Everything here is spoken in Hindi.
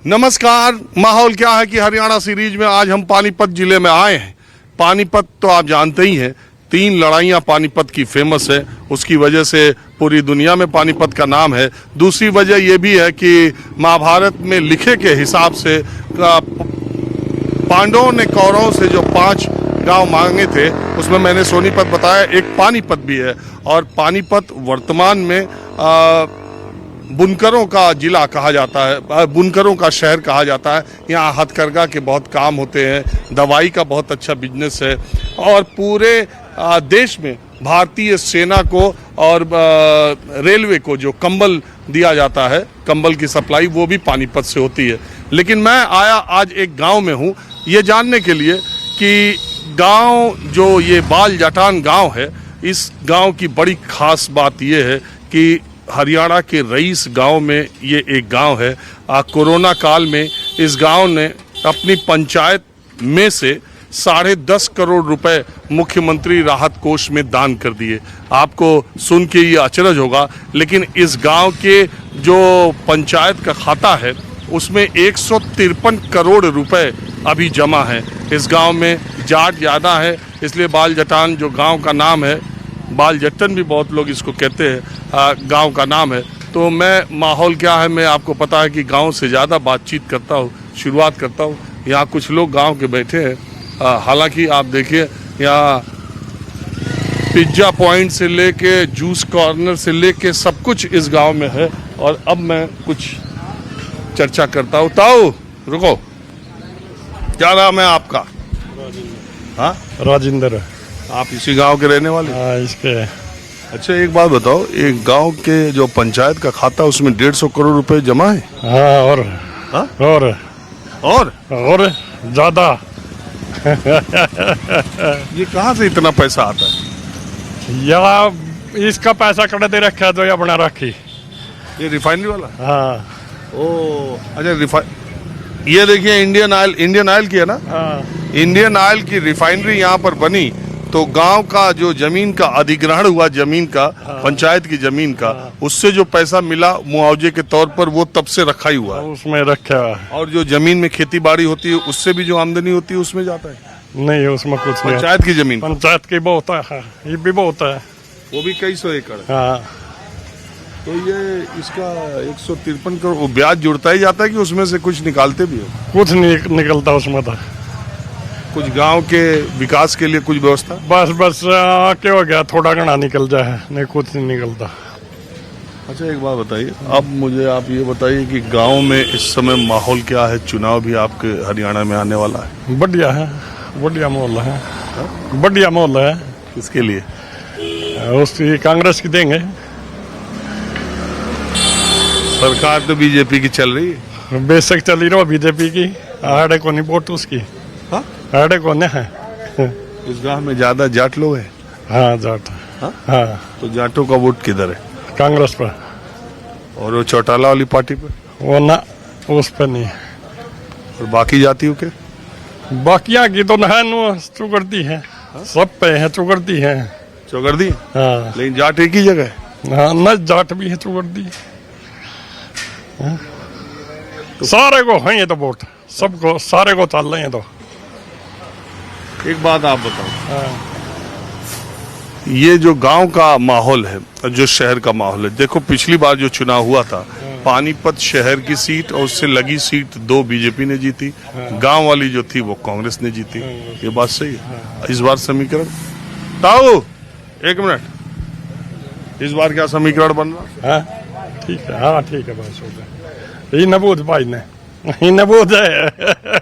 नमस्कार। माहौल क्या है कि हरियाणा सीरीज में आज हम पानीपत जिले में आए हैं। पानीपत तो आप जानते ही हैं, 3 लड़ाइयाँ पानीपत की फेमस है, उसकी वजह से पूरी दुनिया में पानीपत का नाम है। दूसरी वजह यह भी है कि महाभारत में लिखे के हिसाब से पांडवों ने कौरवों से जो 5 गांव मांगे थे, उसमें मैंने सोनीपत बताया, एक पानीपत भी है। और पानीपत वर्तमान में बुनकरों का जिला कहा जाता है, बुनकरों का शहर कहा जाता है। यहाँ हथकरघा के बहुत काम होते हैं, दवाई का बहुत अच्छा बिजनेस है और पूरे देश में भारतीय सेना को और रेलवे को जो कंबल दिया जाता है, कंबल की सप्लाई, वो भी पानीपत से होती है। लेकिन मैं आया आज एक गांव में हूँ ये जानने के लिए कि गांव जो ये बाल जटान गांव है, इस गांव की बड़ी खास बात ये है कि हरियाणा के रईस गांव में ये एक गांव है। कोरोना काल में इस गांव ने अपनी पंचायत में से 10.5 करोड़ रुपए मुख्यमंत्री राहत कोष में दान कर दिए। आपको सुन के ये अचरज होगा, लेकिन इस गांव के जो पंचायत का खाता है उसमें 153 करोड़ रुपए अभी जमा है। इस गांव में जाट ज़्यादा है, इसलिए बाल जटान जो गांव का नाम है, बाल जट्टन भी बहुत लोग इसको कहते हैं, गांव का नाम है। तो मैं माहौल क्या है, मैं आपको पता है कि गांव से ज़्यादा बातचीत करता हूँ, शुरुआत करता हूँ। यहाँ कुछ लोग गांव के बैठे हैं। हालांकि आप देखिए, यहाँ पिज्ज़ा पॉइंट से लेके जूस कॉर्नर से लेके सब कुछ इस गांव में है। और अब मैं कुछ चर्चा करता हूँ। ताऊ रुको, क्या नाम है आपका? हाँ, राजेंद्र। आप इसी गांव के रहने वाले? हाँ, इसके। अच्छा, एक बात बताओ, एक गांव के जो पंचायत का खाता उसमें 150 करोड़ रुपए जमा है? हाँ, और हाँ? और ज्यादा। ये कहाँ से इतना पैसा आता है? या इसका पैसा कड़े दे रखा तो या बना रखी। ये रिफाइनरी वाला? हाँ। ओ अच्छा, ये देखिए इंडियन ऑयल की है ना? हाँ। इंडियन ऑयल की रिफाइनरी यहाँ पर बनी तो गांव का जो जमीन का अधिग्रहण हुआ, जमीन का, पंचायत की जमीन का, उससे जो पैसा मिला मुआवजे के तौर पर, वो तब से रखा ही हुआ है। उसमें रखा है। और जो जमीन में खेती बाड़ी होती है उससे भी जो आमदनी होती है उसमें जाता है? नहीं, उसमें कुछ नहीं। पंचायत की जमीन, पंचायत की बहुत है, ये भी बहुत है। वो भी कई सौ एकड़। हाँ। तो ये इसका 153 करोड़ ब्याज जुड़ता ही जाता है कि उसमें से कुछ निकालते भी हो? कुछ नहीं निकलता उसमें तो। कुछ गांव के विकास के लिए कुछ व्यवस्था? बस क्या हो गया, थोड़ा घना निकल जाए, नहीं कुछ नहीं निकलता। अच्छा, एक बात बताइए, अब मुझे आप ये बताइए कि गांव में इस समय माहौल क्या है? चुनाव भी आपके हरियाणा में आने वाला है। बढ़िया है, बढ़िया माहौल है। बढ़िया माहौल है। किसके लिए? उसकी कांग्रेस की देंगे। सरकार तो बीजेपी की चल रही है। बेशक चली रहो बीजेपी की, आड़े को नहीं वोट उसकी। हाँ? आड़े को नहीं है। इस गांव में ज्यादा जाट लोग हैं। हाँ, जाट। हाँ? हाँ। तो जाटों का वोट किधर है? कांग्रेस पर। और वो चौटाला वाली पार्टी पर? वो ना, उस पर नहीं। और बाकी जातियों के? बाकिया की तो है नो चुगड़ती है। सब पे है चुगड़ती है। चौगर्दी? हाँ। लेकिन जाट एक ही जगह है। हाँ, न जाट भी है चुगड़ती। तो सारे को है ये तो वोट, सबको, सारे को चल रहे हैं। तो एक बात आप बताओ, हाँ। ये जो गांव का माहौल है, जो शहर का माहौल है, देखो पिछली बार जो चुनाव हुआ था, पानीपत शहर की सीट और उससे लगी सीट 2 बीजेपी ने जीती, गांव वाली जो थी वो कांग्रेस ने जीती। ये बात सही है? इस बार समीकरण, ताऊ एक मिनट, इस बार क्या समीकरण बन रहा? हाँ, ठीक है। हाँ, ठीक है, बस हो गया। ये नबूद भाई ने, ये नबूद है।